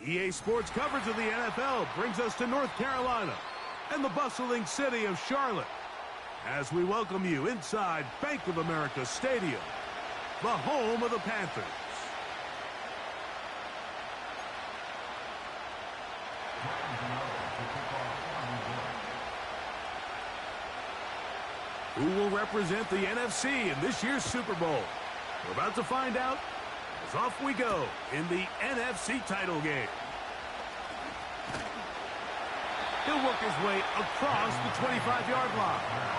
EA Sports coverage of the NFL brings us to North Carolina and the bustling city of Charlotte as we welcome you inside Bank of America Stadium, the home of the Panthers. Who will represent the NFC in this year's Super Bowl? We're about to find out as off we go in the NFC title game. He'll work his way across the 25-yard line.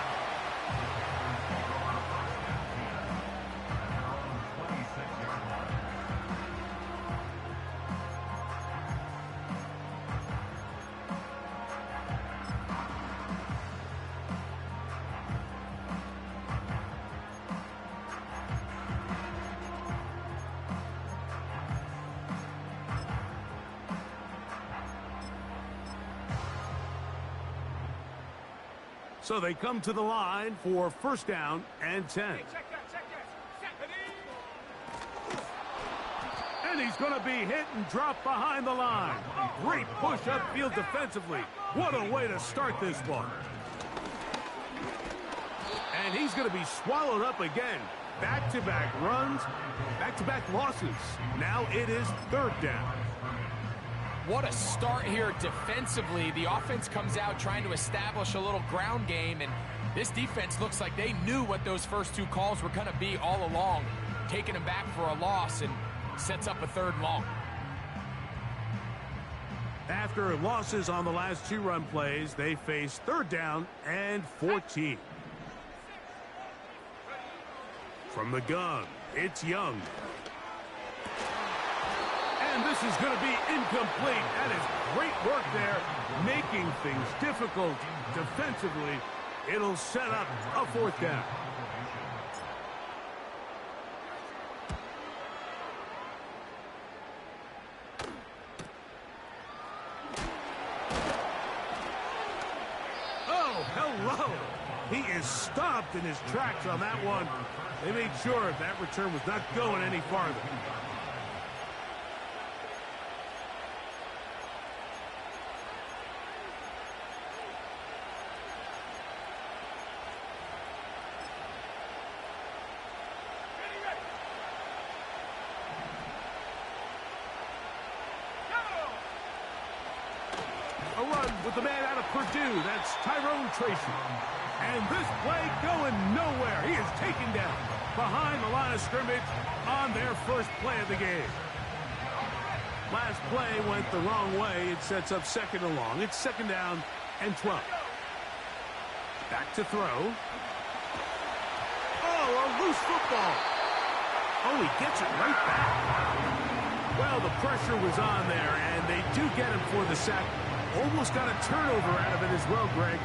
So they come to the line for first down and 10. And he's going to be hit and dropped behind the line. Great push upfield defensively. What a way to start this one. And he's going to be swallowed up again. Back-to-back runs, back-to-back losses. Now it is third down. What a start here defensively. The offense comes out trying to establish a little ground game, and this defense looks like they knew what those first two calls were going to be all along, taking them back for a loss and sets up a third and long. After losses on the last two run plays, they face third down and 14. From the gun, it's Young. And this is going to be incomplete. That is great work there, making things difficult defensively. It'll set up a fourth down. Oh, hello. He is stopped in his tracks on that one. They made sure that return was not going any farther. A run with the man out of Purdue. That's Tyrone Tracy. And this play going nowhere. He is taken down behind the line of scrimmage on their first play of the game. Last play went the wrong way. It sets up second and long. It's second down and 12. Back to throw. Oh, a loose football. Oh, he gets it right back. Well, the pressure was on there, and they do get him for the sack. Almost got a turnover out of it as well, Greg.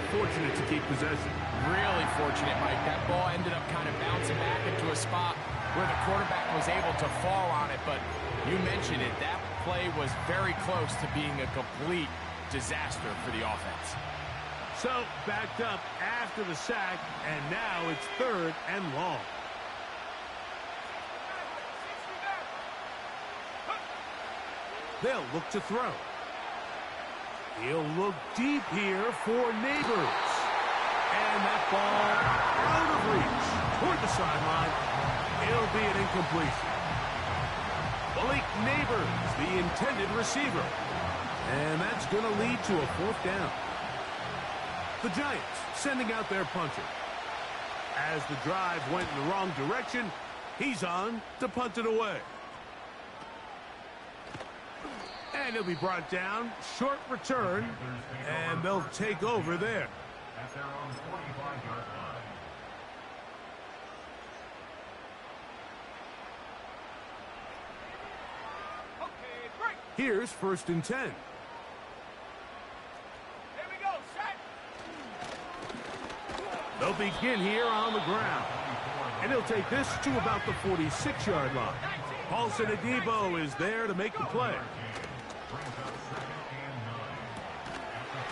Fortunate to keep possession. Really fortunate, Mike. That ball ended up kind of bouncing back into a spot where the quarterback was able to fall on it, but you mentioned it. That play was very close to being a complete disaster for the offense. So, backed up after the sack, and now it's third and long. They'll look to throw. He'll look deep here for Neighbors. And that ball out of reach toward the sideline. It'll be an incompletion. Malik Neighbors, the intended receiver. And that's going to lead to a fourth down. The Giants sending out their punter. As the drive went in the wrong direction, he's on to punt it away. And he'll be brought down. Short return. And they'll take over there. At their own 45-yard line. Okay, break. Here's first and 10. Here we go, set. They'll begin here on the ground. And he'll take this to about the 46-yard line. Paulson Adebo is there to make the play.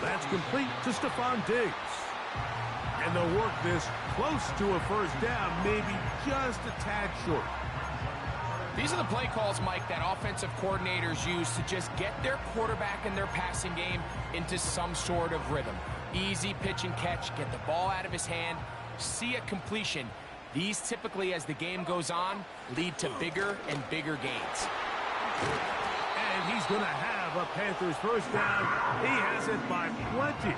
That's complete to Stephon Diggs. And they'll work this close to a first down, maybe just a tad short. These are the play calls, Mike, that offensive coordinators use to just get their quarterback and their passing game into some sort of rhythm. Easy pitch and catch, get the ball out of his hand, see a completion. These typically, as the game goes on, lead to bigger and bigger gains. And he's going to have a Panthers first down. He has it by plenty.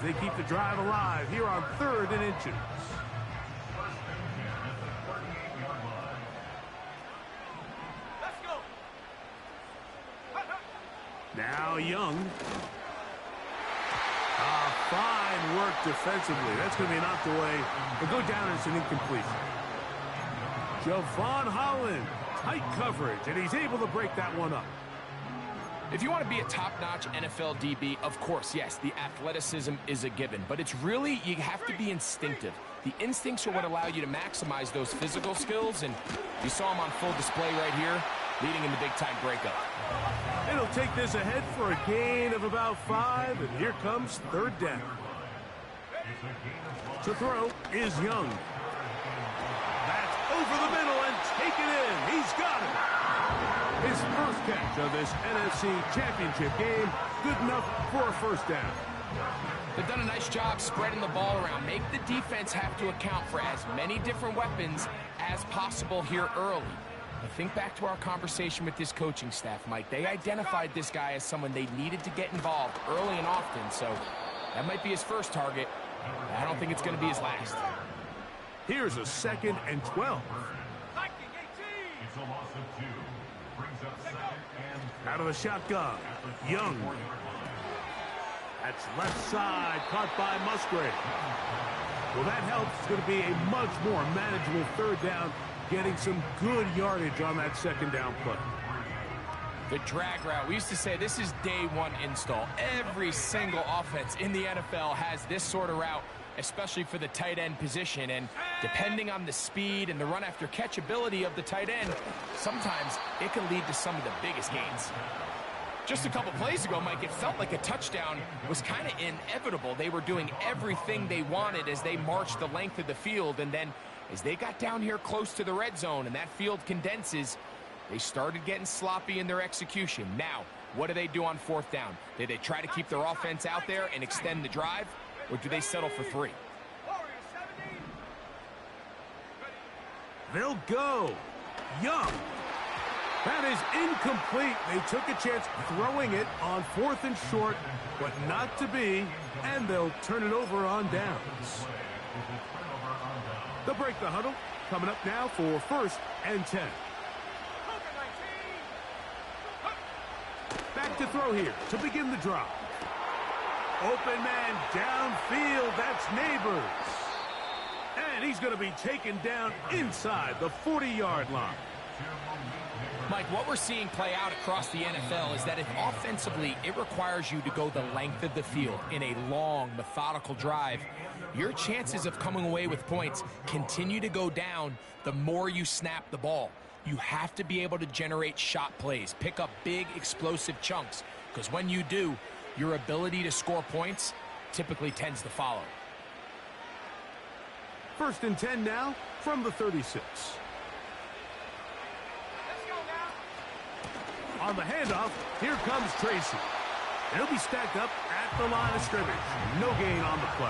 They keep the drive alive here on 3rd and inches. Now Young. Fine work defensively. That's going to be knocked away. It'll go down as an incompletion. Javon Holland, tight coverage, and he's able to break that one up. If you want to be a top-notch NFL DB, of course, yes, the athleticism is a given. But it's really, you have to be instinctive. The instincts are what allow you to maximize those physical skills, and you saw him on full display right here, leading in the big-time breakup. It'll take this ahead for a gain of about 5, and here comes 3rd down. To throw is Young. That's over the middle and taken in. He's got it. His first catch of this NFC Championship game, good enough for a first down. They've done a nice job spreading the ball around. Make the defense have to account for as many different weapons as possible here early. But think back to our conversation with this coaching staff, Mike. They identified this guy as someone they needed to get involved early and often, so that might be his first target. I don't think it's going to be his last. Here's a 2nd and 12. It's a loss of 2. Brings up 2nd and Out of the shotgun, Young. That's left side, caught by Musgrave. Well, that helps. It's going to be a much more manageable 3rd down, getting some good yardage on that 2nd down play. The drag route. We used to say this is day 1 install. Every single offense in the NFL has this sort of route, especially for the tight end position. And depending on the speed and the run after catch ability of the tight end, sometimes it can lead to some of the biggest gains. Just a couple plays ago, Mike, it felt like a touchdown was kind of inevitable. They were doing everything they wanted as they marched the length of the field. And then as they got down here close to the red zone and that field condenses, they started getting sloppy in their execution. Now, what do they do on 4th down? Do they try to keep their offense out there and extend the drive, or do they settle for 3? They'll go. Young. That is incomplete. They took a chance throwing it on 4th and short, but not to be, and they'll turn it over on downs. They'll break the huddle. Coming up now for 1st and 10. Back to throw here to begin the drive. Open man downfield. That's Neighbors. And he's going to be taken down inside the 40-yard line. Mike, what we're seeing play out across the NFL is that if offensively it requires you to go the length of the field in a long, methodical drive, your chances of coming away with points continue to go down the more you snap the ball. You have to be able to generate shot plays, pick up big, explosive chunks, because when you do, your ability to score points typically tends to follow. 1st and 10 now from the 36. On the handoff, here comes Tracy. He'll be stacked up at the line of scrimmage. No gain on the play.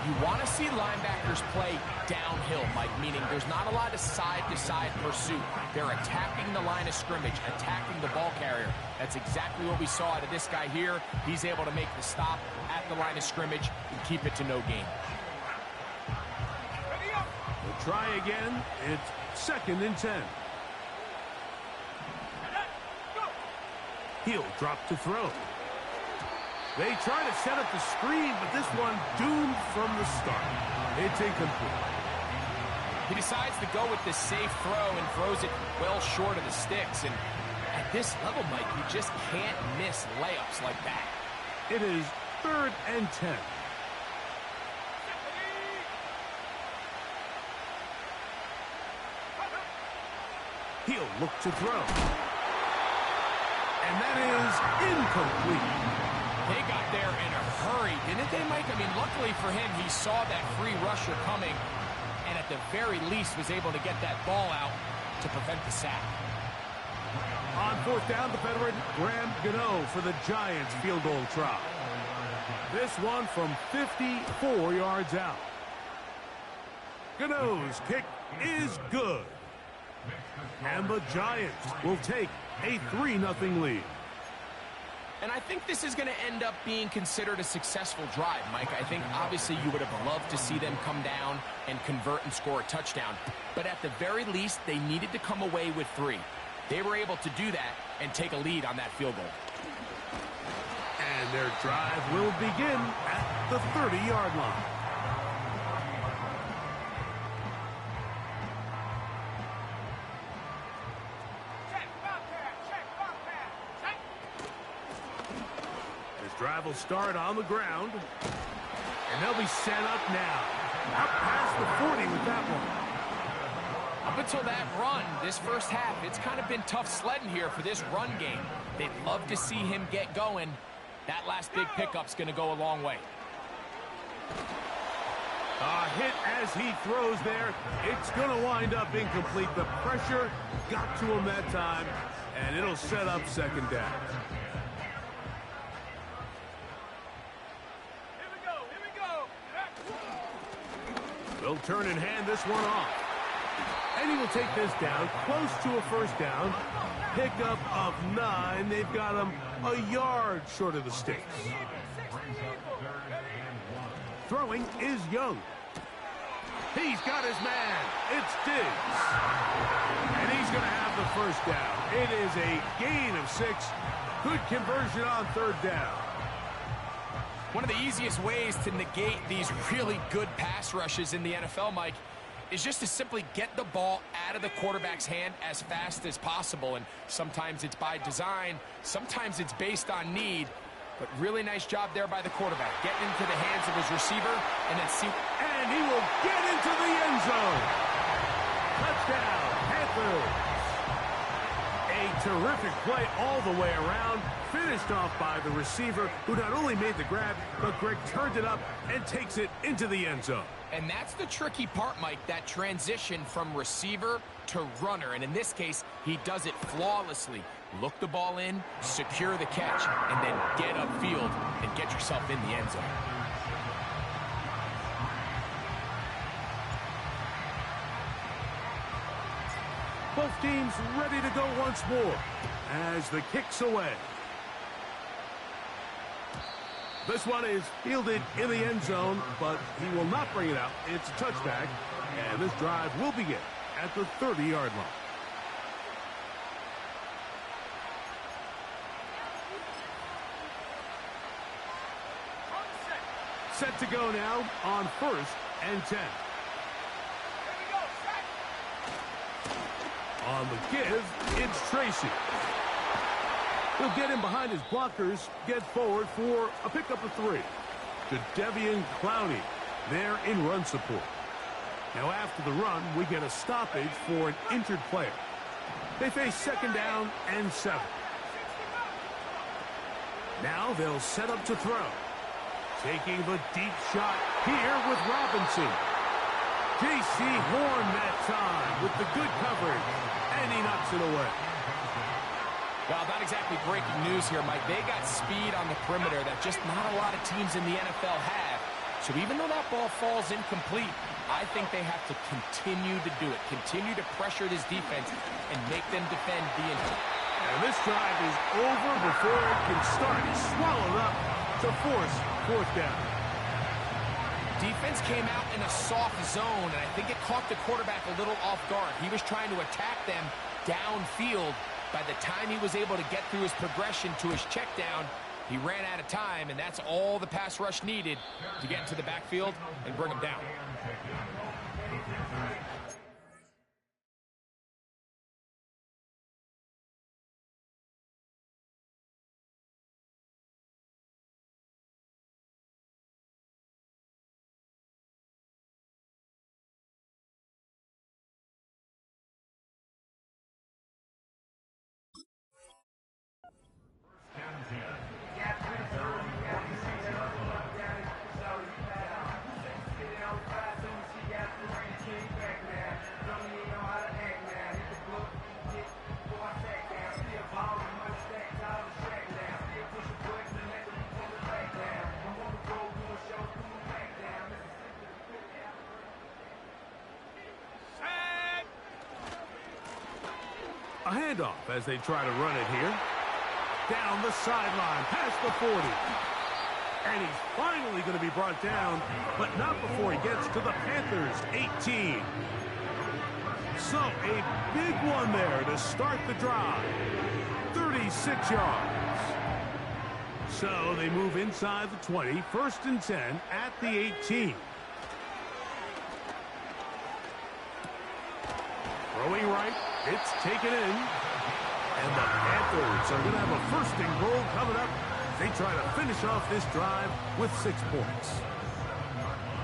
You want to see linebackers play downhill, Mike, meaning there's not a lot of side-to-side pursuit. They're attacking the line of scrimmage, attacking the ball carrier. That's exactly what we saw out of this guy here. He's able to make the stop at the line of scrimmage and keep it to no gain. We'll try again. It's 2nd and 10. He'll drop to throw. They try to set up the screen, but this one doomed from the start. It's incomplete. He decides to go with the safe throw and throws it well short of the sticks. And at this level, Mike, you just can't miss layups like that. It is 3rd and 10. He'll look to throw. And that is incomplete. They got there in a hurry, didn't they, Mike? I mean, luckily for him, he saw that free rusher coming and at the very least was able to get that ball out to prevent the sack. On fourth down, the veteran Graham Gano for the Giants field goal try. This one from 54 yards out. Gano's kick is good. And the Giants will take a 3-0 lead. And I think this is going to end up being considered a successful drive, Mike. I think obviously you would have loved to see them come down and convert and score a touchdown. But at the very least, they needed to come away with 3. They were able to do that and take a lead on that field goal. And their drive will begin at the 30-yard line. Drive will start on the ground, and they'll be set up now. Up past the 40 with that one. Up until that run, this first half, it's kind of been tough sledding here for this run game. They'd love to see him get going. That last big pickup's going to go a long way. A hit as he throws there. It's going to wind up incomplete. The pressure got to him that time, and it'll set up second down. They'll turn and hand this one off. And he will take this down close to a first down. Pickup of 9. They've got him a yard short of the sticks. Throwing is Young. He's got his man. It's Diggs. And he's going to have the first down. It is a gain of 6. Good conversion on third down. One of the easiest ways to negate these really good pass rushes in the NFL, Mike, is just to simply get the ball out of the quarterback's hand as fast as possible. And sometimes it's by design, sometimes it's based on need. But really nice job there by the quarterback, getting into the hands of his receiver and then see. And he will get into the end zone. Touchdown, Panthers. A terrific play all the way around. Finished off by the receiver, who not only made the grab, but Greg turned it up and takes it into the end zone. And that's the tricky part, Mike, that transition from receiver to runner. And in this case, he does it flawlessly. Look the ball in, secure the catch, and then get upfield and get yourself in the end zone. Both teams ready to go once more as the kick's away. This one is fielded in the end zone, but he will not bring it out. It's a touchback, and this drive will begin at the 30-yard line. Set to go now on 1st and 10. On the give, it's Tracy. He'll get in behind his blockers, get forward for a pickup of 3. To Devian Clowney there in run support. Now after the run, we get a stoppage for an injured player. They face second down and 7. Now they'll set up to throw. Taking the deep shot here with Robinson. J.C. Horn that time with the good coverage, and he knocks it away. Well, not exactly breaking news here, Mike. They got speed on the perimeter that just not a lot of teams in the NFL have. So even though that ball falls incomplete, I think they have to continue to do it. Continue to pressure this defense and make them defend the injury. And this drive is over before it can start. He's swallowed up to force 4th down. Defense came out in a soft zone, and I think it caught the quarterback a little off guard. He was trying to attack them downfield. By the time he was able to get through his progression to his check down, he ran out of time, and that's all the pass rush needed to get into the backfield and bring him down. A handoff as they try to run it here. Down the sideline, past the 40. And he's finally going to be brought down, but not before he gets to the Panthers' 18. So a big one there to start the drive. 36 yards. So they move inside the 20, 1st and 10 at the 18. Throwing right, it's taken in. And the Panthers are going to have a 1st and goal coming up. They try to finish off this drive with 6 points.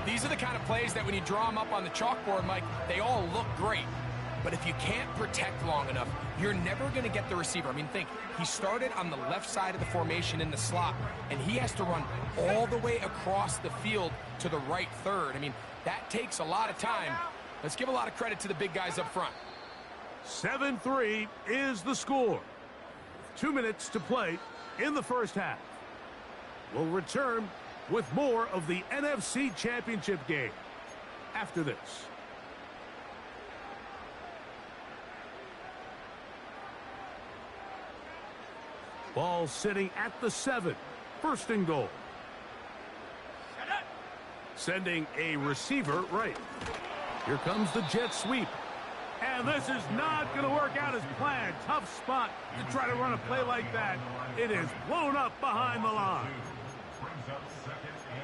These are the kind of plays that when you draw them up on the chalkboard, Mike, they all look great. But if you can't protect long enough, you're never going to get the receiver. I mean, think, he started on the left side of the formation in the slot, and he has to run all the way across the field to the right third. I mean, that takes a lot of time. Let's give a lot of credit to the big guys up front. 7-3 is the score. 2 minutes to play in the first half. We'll return with more of the NFC Championship game after this. Ball sitting at the 7. 1st and goal. Sending a receiver right. Here comes the jet sweep. And this is not going to work out as planned. Tough spot to try to run a play like that. It is blown up behind the line.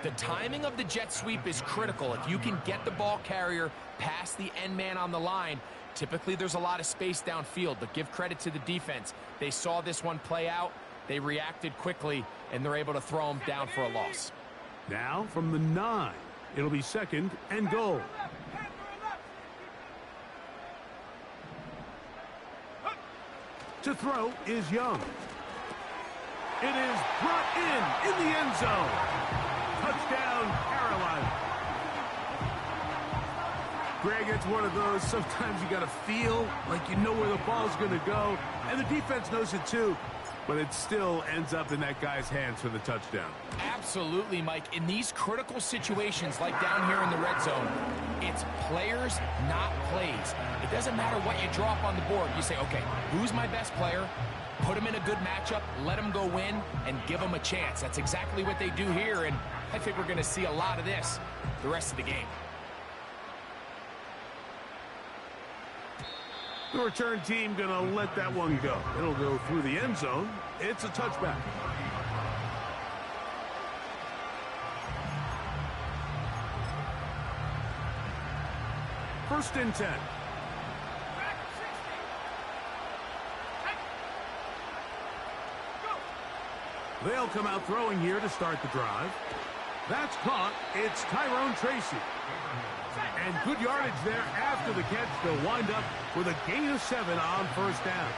The timing of the jet sweep is critical. If you can get the ball carrier past the end man on the line, typically there's a lot of space downfield, but give credit to the defense. They saw this one play out, they reacted quickly, and they're able to throw him down for a loss. Now from the 9, it'll be 2nd and goal. To throw is Young. It is brought in the end zone. Touchdown, Carolina. Greg, it's one of those, sometimes you got to feel like you know where the ball's going to go, and the defense knows it too, but it still ends up in that guy's hands for the touchdown. Absolutely, Mike. In these critical situations, like down here in the red zone, it's players, not plays. It doesn't matter what you draw up on the board. You say, okay, who's my best player? Put him in a good matchup, let him go win, and give him a chance. That's exactly what they do here, and I think we're going to see a lot of this the rest of the game. The return team going to let that one go. It'll go through the end zone. It's a touchback. First and 10. They'll come out throwing here to start the drive. That's caught. It's Tyrone Tracy. And good yardage there after the catch. They'll wind up with a gain of 7 on 1st down.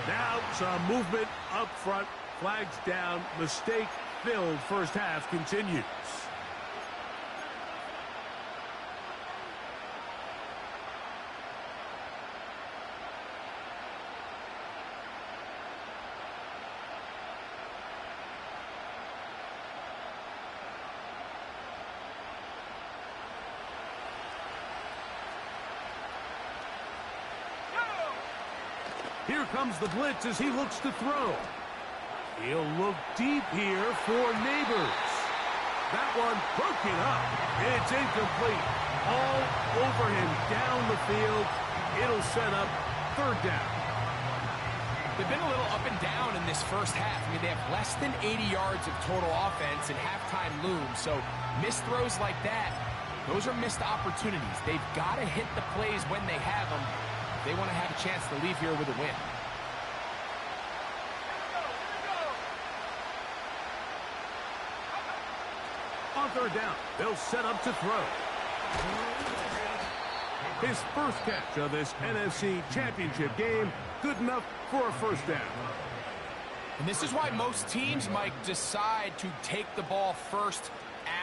Now some movement up front. Flags down. Mistake filled. First half continues. Here comes the blitz as he looks to throw. He'll look deep here for Neighbors. That one broken up. It's incomplete. All over him down the field. It'll set up 3rd down. They've been a little up and down in this first half. I mean, they have less than 80 yards of total offense and halftime looms. So missed throws like that, those are missed opportunities. They've got to hit the plays when they have them. They want to have a chance to leave here with a win. On 3rd down, they'll set up to throw. His first catch of this NFC Championship game, good enough for a 1st down. And this is why most teams, Mike, decide to take the ball first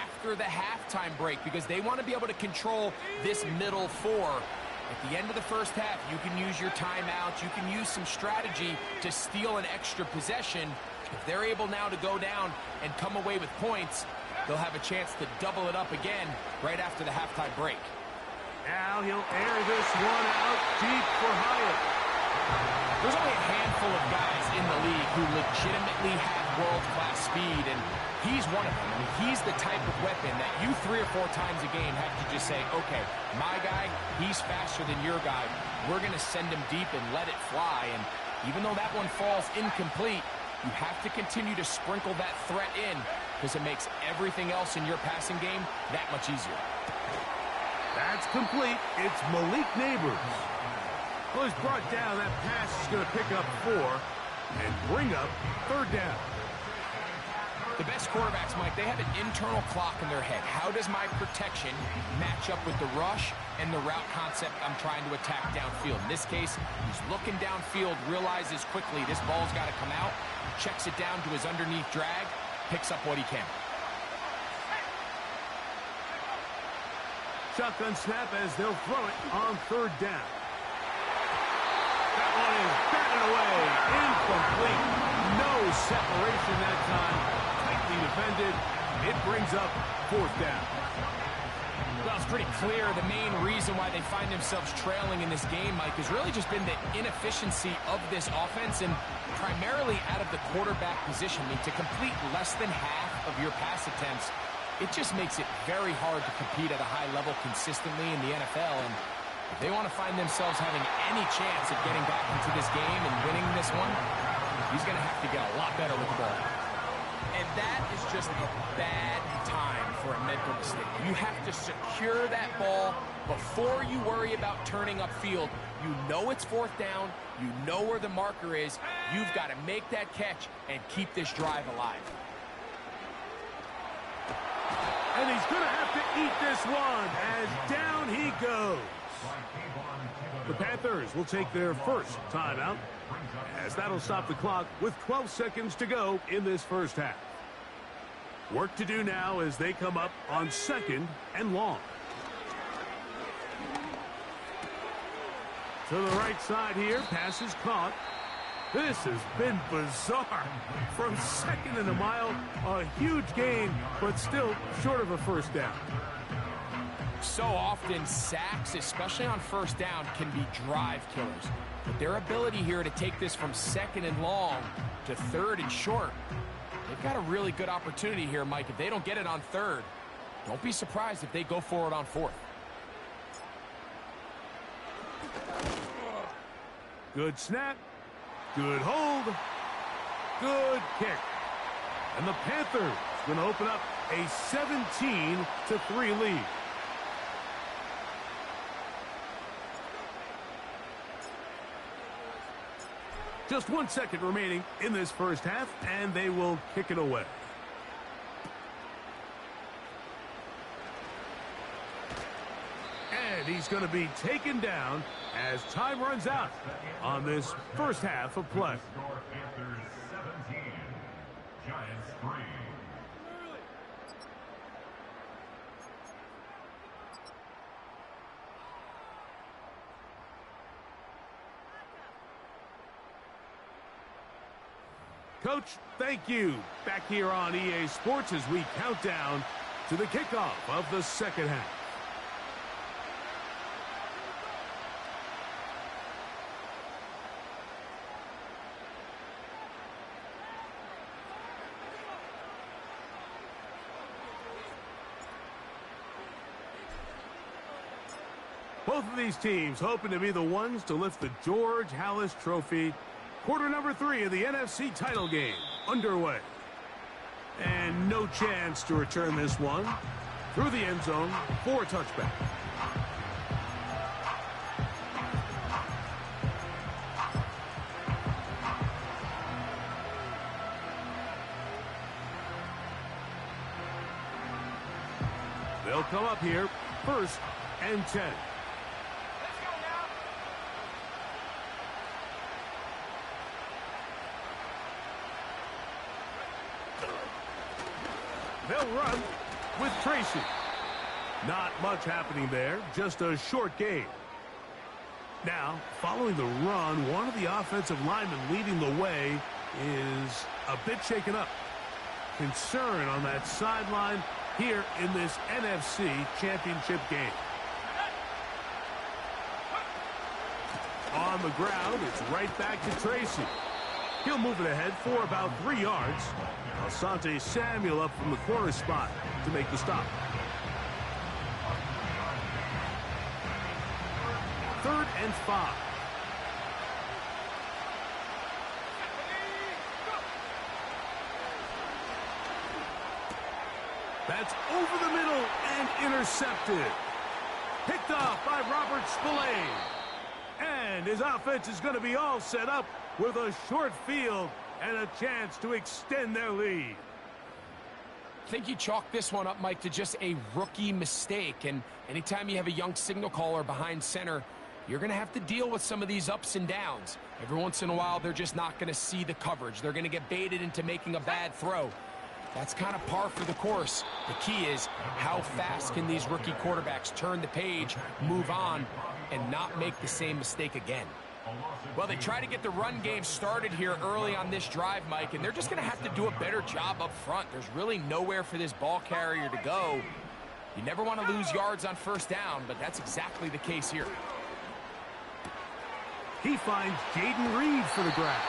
after the halftime break, because they want to be able to control this middle 4. At the end of the first half, you can use your timeouts. You can use some strategy to steal an extra possession. If they're able now to go down and come away with points, they'll have a chance to double it up again right after the halftime break. Now he'll air this one out deep for Hyatt. There's only a handful of guys in the league who legitimately have world-class speed, and he's one of them. I mean, he's the type of weapon that you 3 or 4 times a game have to just say, okay, my guy, he's faster than your guy. We're going to send him deep and let it fly. And even though that one falls incomplete, you have to continue to sprinkle that threat in because it makes everything else in your passing game that much easier. That's complete. It's Malik Nabers. Well, he's brought down. That pass is going to pick up 4 and bring up 3rd down. The best quarterbacks, Mike, they have an internal clock in their head. How does my protection match up with the rush and the route concept I'm trying to attack downfield? In this case, he's looking downfield, realizes quickly this ball's got to come out, checks it down to his underneath drag, picks up what he can. Shotgun snap as they'll throw it on 3rd down. That one is batted away. Incomplete. No separation that time. Tightly defended. It brings up 4th down. Well, it's pretty clear the main reason why they find themselves trailing in this game, Mike, has really just been the inefficiency of this offense and primarily out of the quarterback position. I mean, to complete less than half of your pass attempts, it just makes it very hard to compete at a high level consistently in the NFL. And if they want to find themselves having any chance of getting back into this game and winning this one, he's going to have to get a lot better with the ball. And that is just a bad time for a mental mistake. You have to secure that ball before you worry about turning upfield. You know it's 4th down. You know where the marker is. You've got to make that catch and keep this drive alive. And he's going to have to eat this one as down he goes. The Panthers will take their first timeout, as that'll stop the clock with 12 seconds to go in this first half. Work to do now as they come up on 2nd and long. To the right side here, pass is caught. This has been bizarre. From 2nd and a mile, a huge gain, but still short of a 1st down. So often, sacks, especially on 1st down, can be drive killers. But their ability here to take this from 2nd and long to 3rd and short, they've got a really good opportunity here, Mike. If they don't get it on 3rd, don't be surprised if they go for it on 4th. Good snap. Good hold. Good kick. And the Panthers going to open up a 17-3 lead. Just 1 second remaining in this first half, and they will kick it away. And he's going to be taken down as time runs out on this first half of play. Panthers 17, Giants 3. Coach, thank you. Back here on EA Sports as we count down to the kickoff of the second half. Both of these teams hoping to be the ones to lift the George Halas Trophy. Quarter number 3 of the NFC title game underway. And no chance to return this one through the end zone for a touchback. They'll come up here, 1st and 10. They'll run with Tracy. Not much happening there, just a short gain. Now, following the run, one of the offensive linemen leading the way is a bit shaken up. Concern on that sideline here in this NFC Championship game. On the ground, it's right back to Tracy. He'll move it ahead for about 3 yards. Asante Samuel up from the corner spot to make the stop. 3rd and 5. That's over the middle and intercepted. Picked off by Robert Spillane. And his offense is going to be all set up with a short field and a chance to extend their lead. I think you chalk this one up, Mike, to just a rookie mistake. And anytime you have a young signal caller behind center, you're going to have to deal with some of these ups and downs. Every once in a while, they're just not going to see the coverage. They're going to get baited into making a bad throw. That's kind of par for the course. The key is how fast can these rookie quarterbacks turn the page, move on, and not make the same mistake again. Well, they try to get the run game started here early on this drive, Mike, and they're just going to have to do a better job up front. There's really nowhere for this ball carrier to go. You never want to lose yards on 1st down, but that's exactly the case here. He finds Jaden Reed for the grab.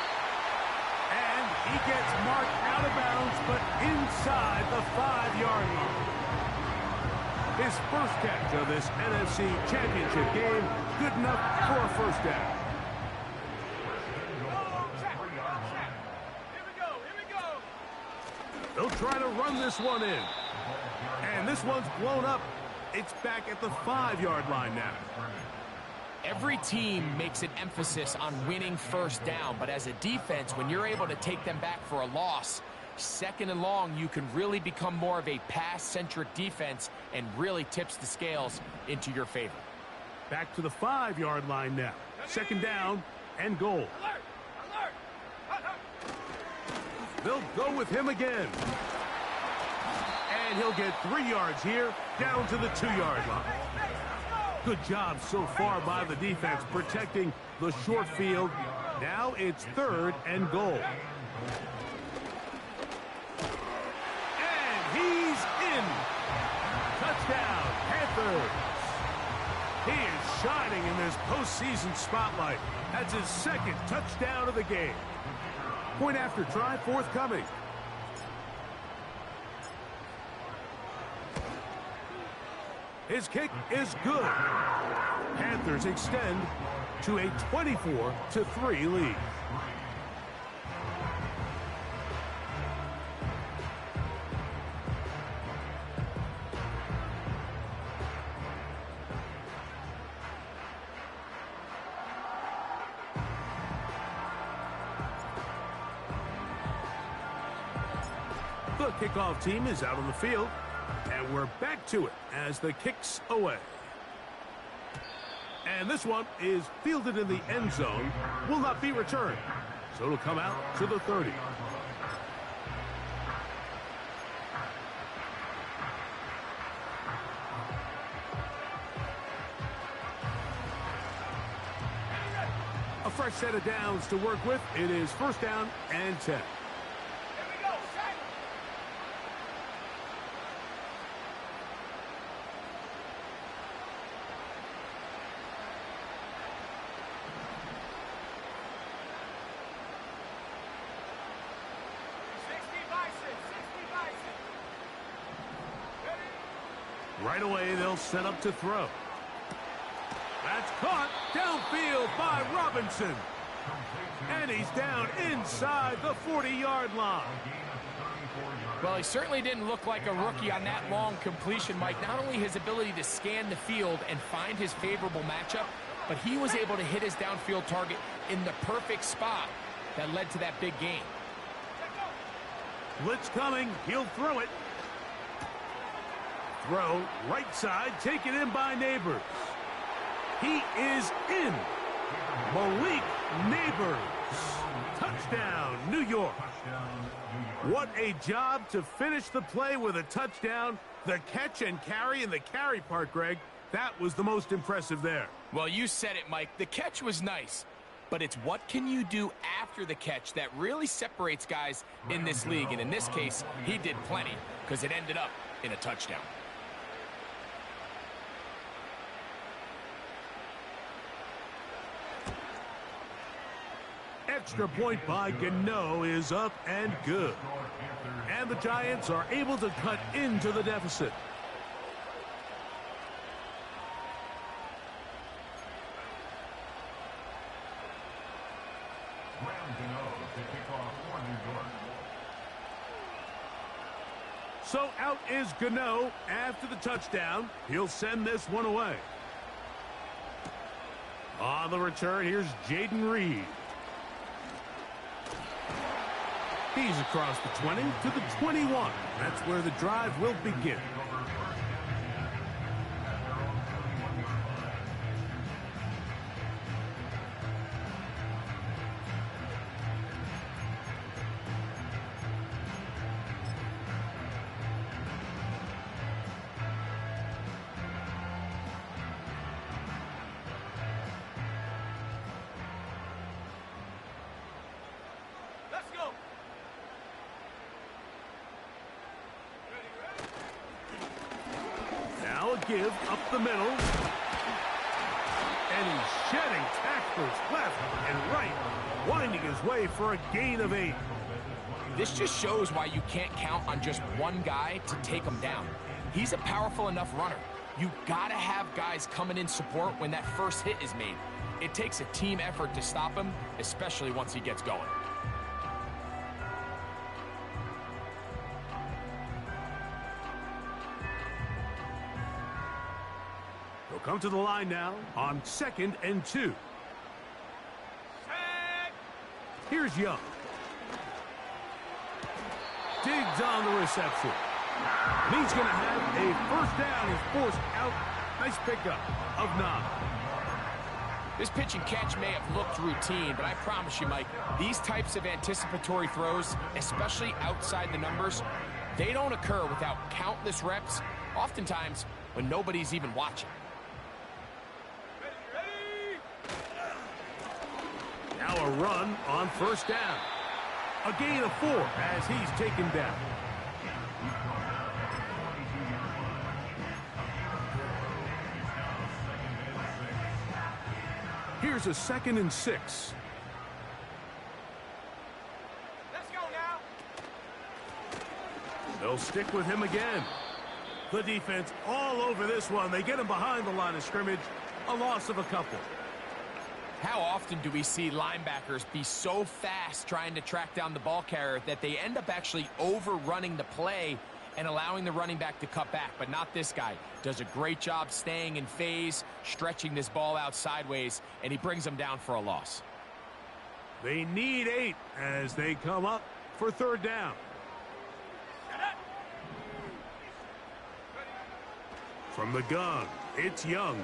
And he gets marked out of bounds, but inside the 5-yard line. His first catch of this NFC Championship game, good enough for a 1st down. They'll try to run this one in. And this one's blown up. It's back at the 5-yard line now. Every team makes an emphasis on winning 1st down, but as a defense, when you're able to take them back for a loss, 2nd and long, you can really become more of a pass-centric defense and really tips the scales into your favor. Back to the 5-yard line now. 2nd down and goal. They'll go with him again. And he'll get 3 yards here, down to the 2-yard line. Good job so far by the defense protecting the short field. Now it's 3rd and goal. And he's in. Touchdown, Panthers. He is shining in this postseason spotlight. That's his 2nd touchdown of the game. Point after try forthcoming. His kick is good. Panthers extend to a 24-3 lead. The kickoff team is out on the field. And we're back to it as the kick's away. And this one is fielded in the end zone. Will not be returned. So it'll come out to the 30. A fresh set of downs to work with. It is 1st down and 10. Right away, they'll set up to throw. That's caught downfield by Robinson. And he's down inside the 40-yard line. Well, he certainly didn't look like a rookie on that long completion, Mike. Not only his ability to scan the field and find his favorable matchup, but he was able to hit his downfield target in the perfect spot that led to that big gain. Blitz coming. He'll throw it. Throw, right side, taken in by Neighbors. He is in. Malik Neighbors. Touchdown, New York. What a job to finish the play with a touchdown. The catch and carry and the carry part, Greg, that was the most impressive there. Well, you said it, Mike. The catch was nice, but it's what can you do after the catch that really separates guys in this league. And in this case, he did plenty because it ended up in a touchdown. extra point by Gano is up and good. And the Giants are able to cut into the deficit. So out is Gano after the touchdown. He'll send this one away. On the return, here's Jaden Reed. He's across the 20 to the 21. That's where the drive will begin. Give up the middle. And he's shedding tacklers left and right, winding his way for a gain of 8. This just shows why you can't count on just one guy to take him down. He's a powerful enough runner. You gotta have guys coming in support when that first hit is made. It takes a team effort to stop him, especially once he gets going. Come to the line now on 2nd and 2. Here's Young. Digs on the reception. And he's going to have a first down. He's forced out. Nice pickup of 9. This pitch and catch may have looked routine, but I promise you, Mike, these types of anticipatory throws, especially outside the numbers, they don't occur without countless reps, oftentimes when nobody's even watching. Now a run on first down. A gain of 4 as he's taken down. Here's a 2nd and 6. Let's go now. They'll stick with him again. The defense all over this one. They get him behind the line of scrimmage. A loss of a couple. How often do we see linebackers be so fast trying to track down the ball carrier that they end up actually overrunning the play and allowing the running back to cut back? But not this guy. Does a great job staying in phase, stretching this ball out sideways, and he brings them down for a loss. They need 8 as they come up for 3rd down. From the gun, it's Young.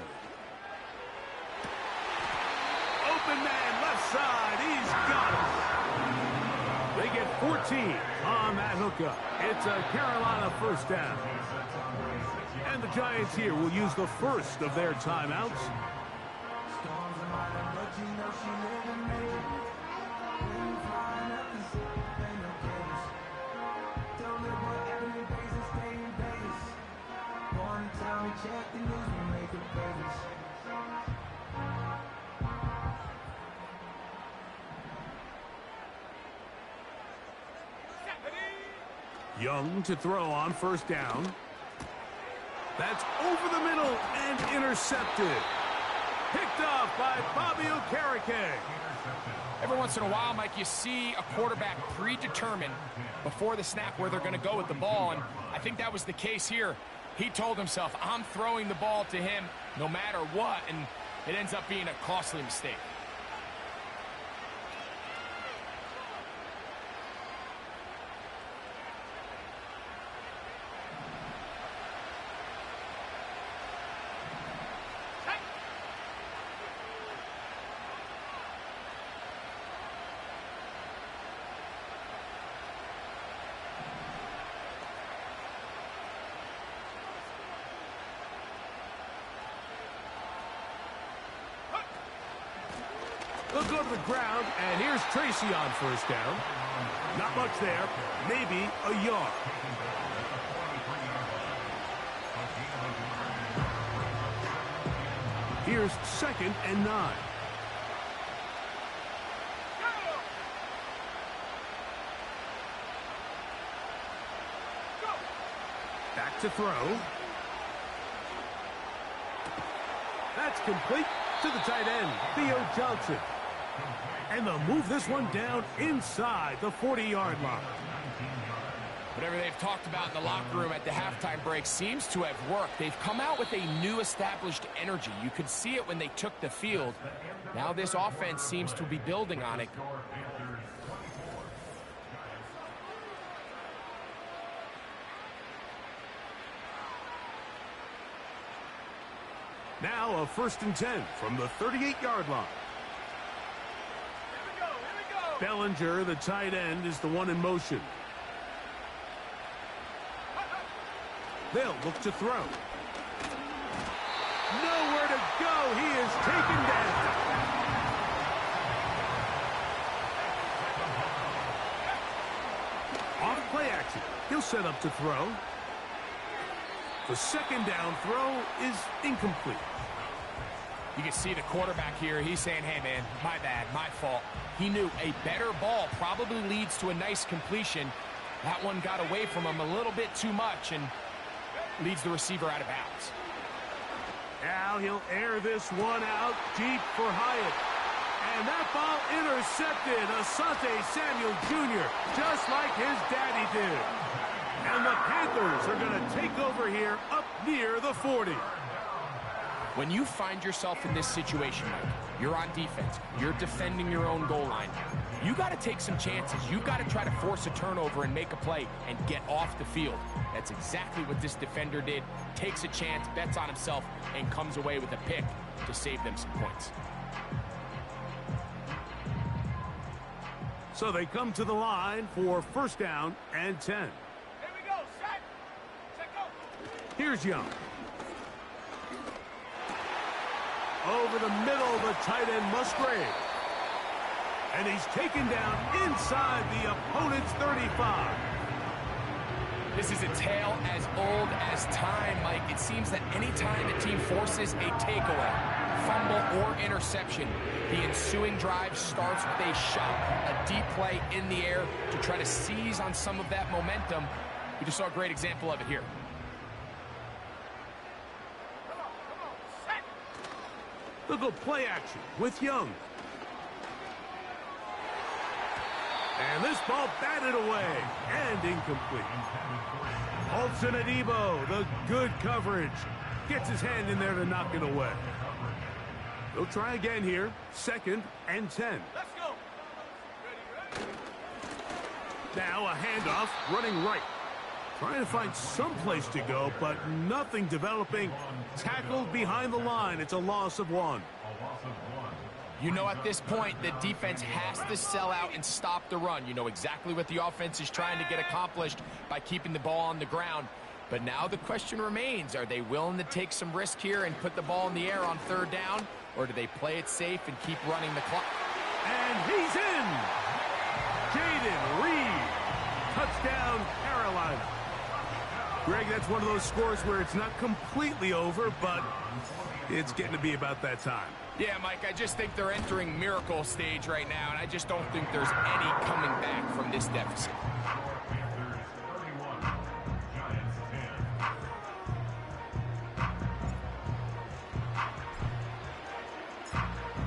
Open man, left side, he's got it. They get 14 on that hookup. It's a Carolina first down. And the Giants here will use the first of their timeouts. Young to throw on first down. That's over the middle and intercepted. Picked off by Bobby Okereke. Every once in a while, Mike, you see a quarterback predetermined before the snap where they're going to go with the ball, and I think that was the case here. He told himself, I'm throwing the ball to him no matter what, and it ends up being a costly mistake. They'll go to the ground, and here's Tracy on first down. Not much there, maybe a yard. Here's 2nd and 9. to throw. That's complete to the tight end, Theo Johnson. And they'll move this one down inside the 40-yard line. Whatever they've talked about in the locker room at the halftime break seems to have worked. They've come out with a new established energy. You could see it when they took the field. Now this offense seems to be building on it. Now a 1st and 10 from the 38-yard line. Here we go. Bellinger, the tight end, is the one in motion. They'll look to throw. Nowhere to go. He is taken down. On play action, he'll set up to throw. The 2nd down throw is incomplete. You can see the quarterback here. He's saying, hey, man, my bad, my fault. He knew a better ball probably leads to a nice completion. That one got away from him a little bit too much and leads the receiver out of bounds. Now he'll air this one out deep for Hyatt. And that ball intercepted. Asante Samuel Jr., just like his daddy did. And the Panthers are going to take over here up near the 40. When you find yourself in this situation, Mike, you're on defense, you're defending your own goal line, you got to take some chances. You got to try to force a turnover and make a play and get off the field. That's exactly what this defender did. Takes a chance, bets on himself, and comes away with a pick to save them some points. So they come to the line for 1st down and 10. Here we go. Set. Set, go. Here's Young. Over the middle, the tight end Musgrave. And he's taken down inside the opponent's 35. This is a tale as old as time, Mike. It seems that any time a team forces a takeaway, fumble, or interception, the ensuing drive starts with a shot, a deep play in the air to try to seize on some of that momentum. We just saw a great example of it here. Come on. Set. They'll go play action with Young. And this ball batted away and incomplete. Olsen Adebo, the good coverage, gets his hand in there to knock it away. They'll try again here, 2nd and 10. Let's go. Ready. Now a handoff, running right. Trying to find some place to go, but nothing developing. Tackled behind the line. It's a loss of 1. You know, at this point, the defense has to sell out and stop the run. You know exactly what the offense is trying to get accomplished by keeping the ball on the ground. But now the question remains, are they willing to take some risk here and put the ball in the air on 3rd down? Or do they play it safe and keep running the clock? And he's in! Jaden Reed. Touchdown, Carolina. Greg, that's one of those scores where it's not completely over, but it's getting to be about that time. Yeah, Mike, I just think they're entering miracle stage right now, and I just don't think there's any coming back from this deficit.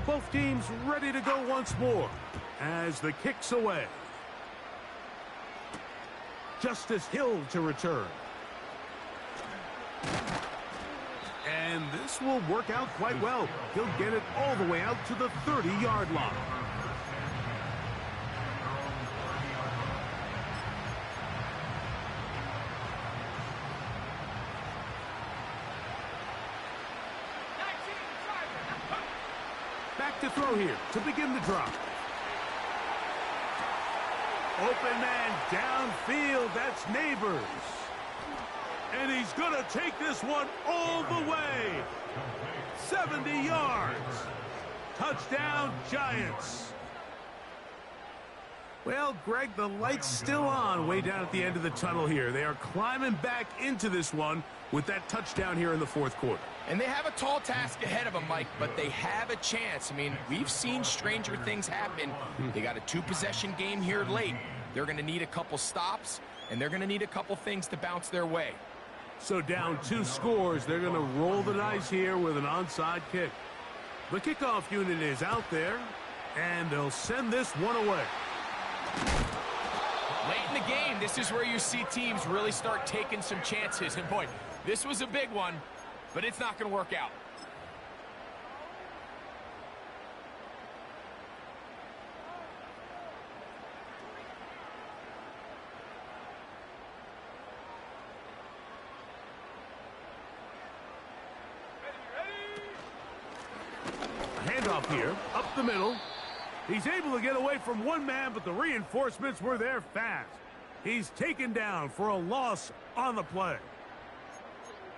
Both teams ready to go once more as the kick's away. Justice Hill to return. And this will work out quite well. He'll get it all the way out to the 30-yard line. Back to throw here to begin the drive. Open man downfield. That's Neighbors. And he's going to take this one all the way. 70 yards. Touchdown, Giants. Well, Greg, the light's still on way down at the end of the tunnel here. They are climbing back into this one with that touchdown here in the 4th quarter. And they have a tall task ahead of them, Mike, but they have a chance. I mean, we've seen stranger things happen. They got a 2-possession game here late. They're going to need a couple stops, and they're going to need a couple things to bounce their way. So down 2 scores, they're going to roll the dice here with an onside kick. The kickoff unit is out there, and they'll send this one away. Late in the game, this is where you see teams really start taking some chances. And boy, this was a big one, but it's not going to work out. Handoff here, up the middle. He's able to get away from one man, but the reinforcements were there fast. He's taken down for a loss on the play.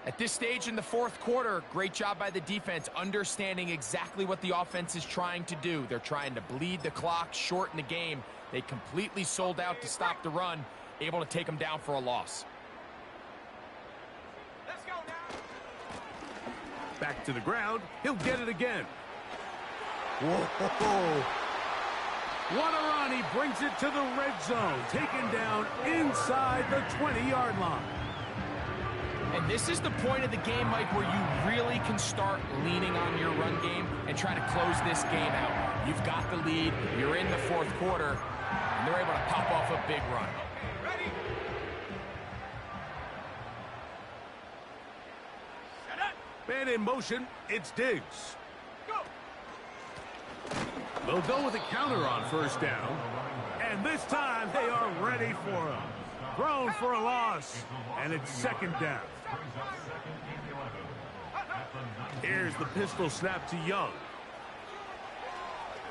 At this stage in the fourth quarter, great job by the defense, understanding exactly what the offense is trying to do. They're trying to bleed the clock, shorten the game. They completely sold out to stop the run, able to take them down for a loss. Let's go now. Back to the ground. He'll get it again. Whoa. What a run. He brings it to the red zone. Taken down inside the 20-yard line. And this is the point of the game, Mike, where you really can start leaning on your run game and try to close this game out. You've got the lead. You're in the fourth quarter, and they're able to pop off a big run. Ready? Set up. Man in motion. It's Diggs. Go. They'll go with a counter on first down. And this time they are ready for him. Thrown for a loss. And it's second down. Here's the pistol snap to Young.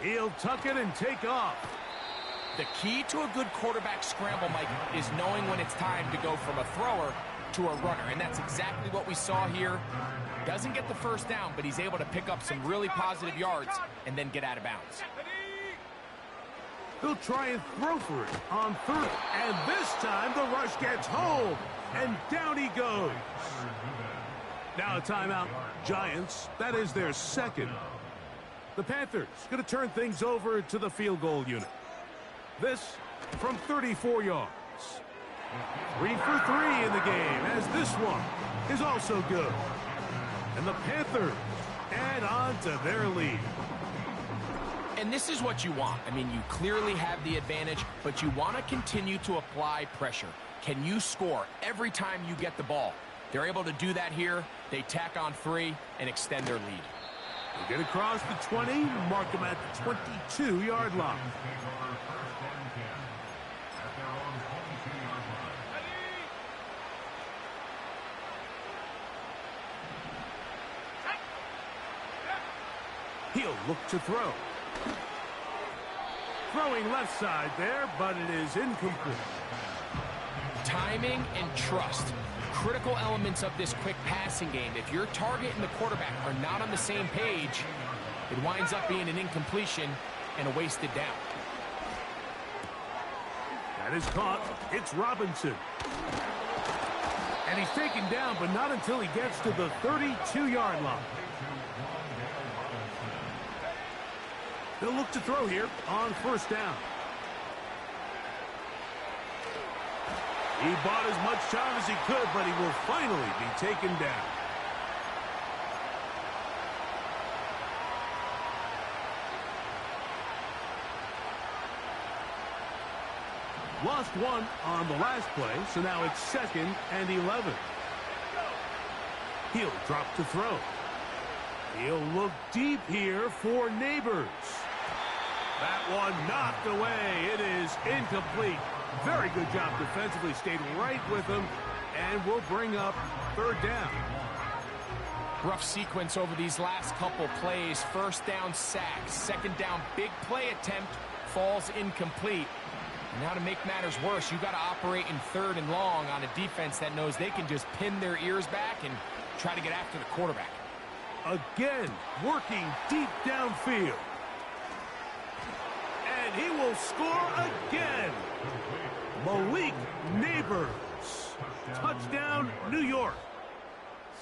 He'll tuck it and take off. The key to a good quarterback scramble, Mike, is knowing when it's time to go from a thrower to a runner. And that's exactly what we saw here. Doesn't get the first down, but he's able to pick up some really positive yards and then get out of bounds. He'll try and throw for it on third. And this time the rush gets home. And down he goes. Now a timeout. Giants. That is their second. The Panthers going to turn things over to the field goal unit. This from 34 yards. 3 for 3 in the game, as this one is also good. And the Panthers add on to their lead. And this is what you want. I mean, you clearly have the advantage, but you want to continue to apply pressure. Can you score every time you get the ball? They're able to do that here. They tack on 3 and extend their lead. They get across the 20, mark them at the 22-yard line. He'll look to throw. Throwing left side there, but it is incomplete. Timing and trust. Critical elements of this quick passing game. If your target and the quarterback are not on the same page, it winds up being an incompletion and a wasted down. That is caught. It's Robinson. And he's taken down, but not until he gets to the 32-yard line. They'll look to throw here on first down. He bought as much time as he could, but he will finally be taken down. Lost one on the last play, so now it's 2nd and 11. He'll drop to throw. He'll look deep here for Neighbors. That one knocked away. It is incomplete. Very good job defensively. Stayed right with him and will bring up third down. Rough sequence over these last couple plays. First down sack. Second down big play attempt falls incomplete. And now to make matters worse, you've got to operate in 3rd and long on a defense that knows they can just pin their ears back and try to get after the quarterback. Again, working deep downfield. And he will score again. Malik Neighbors. Touchdown, New York.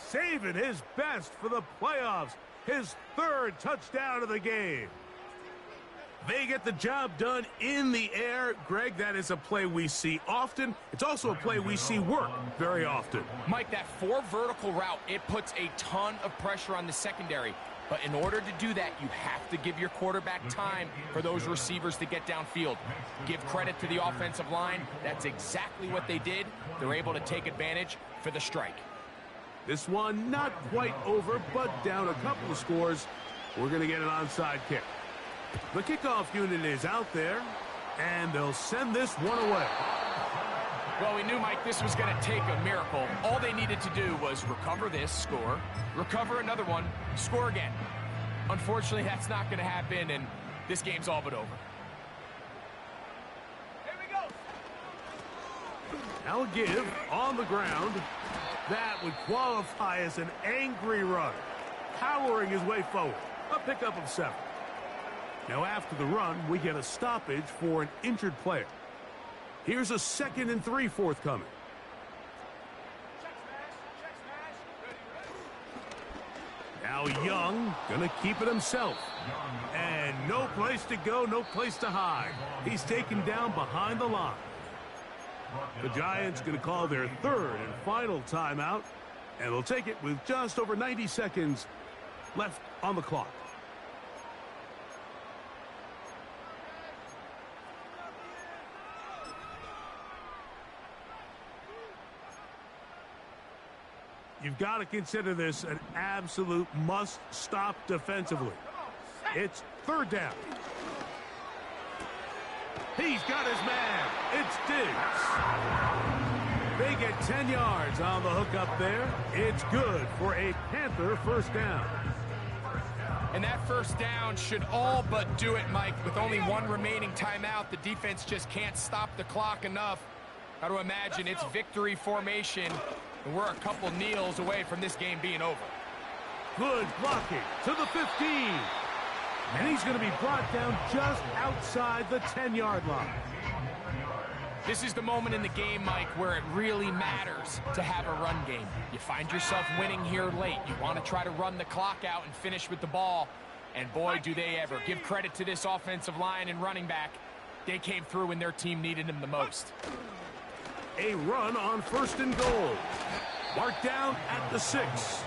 Saving his best for the playoffs. His 3rd touchdown of the game. They get the job done in the air. Greg, that is a play we see often. It's also a play we see work very often. Mike, that 4 vertical route, it puts a ton of pressure on the secondary. But in order to do that, you have to give your quarterback time for those receivers to get downfield. Give credit to the offensive line. That's exactly what they did. They're able to take advantage for the strike. This one not quite over, but down a couple of scores. We're going to get an onside kick. The kickoff unit is out there, and they'll send this one away. Well, we knew, Mike, this was going to take a miracle. All they needed to do was recover this, score, recover another one, score again. Unfortunately, that's not going to happen, and this game's all but over. Here we go. Now a give on the ground. That would qualify as an angry run, powering his way forward. A pickup of 7. Now after the run, we get a stoppage for an injured player. Here's a 2nd and 3 forthcoming. Check smash. Check smash. Now Young gonna keep it himself. And no place to go, no place to hide. He's taken down behind the line. The Giants gonna call their 3rd and final timeout, and they'll take it with just over 90 seconds left on the clock. You've got to consider this an absolute must-stop defensively. It's 3rd down. He's got his man. It's Diggs. They get 10 yards on the hook up there. It's good for a Panther 1st down. And that 1st down should all but do it, Mike. With only 1 remaining timeout, the defense just can't stop the clock enough. Got to imagine it's victory formation, and we're a couple kneels away from this game being over. Good blocking to the 15. And he's going to be brought down just outside the 10-yard line. This is the moment in the game, Mike, where it really matters to have a run game. You find yourself winning here late. You want to try to run the clock out and finish with the ball. And boy, do they ever. Give credit to this offensive line and running back. They came through when their team needed them the most. A run on 1st and goal. Marked down at the 6.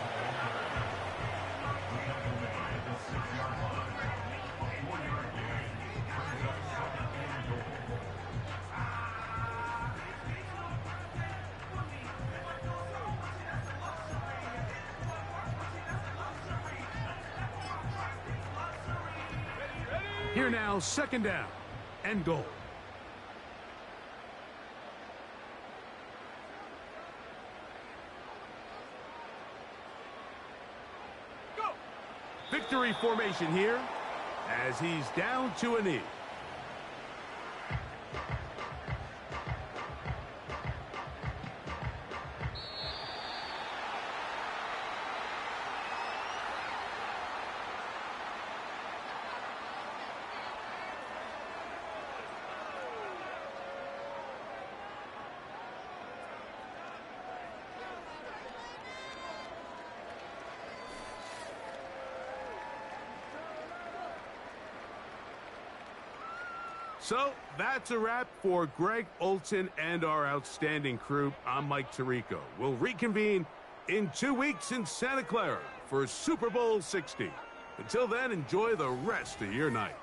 Here now, 2nd down and goal. Victory formation here as he's down to a knee. So that's a wrap for Greg Olsen and our outstanding crew. I'm Mike Tirico. We'll reconvene in 2 weeks in Santa Clara for Super Bowl 60. Until then, enjoy the rest of your night.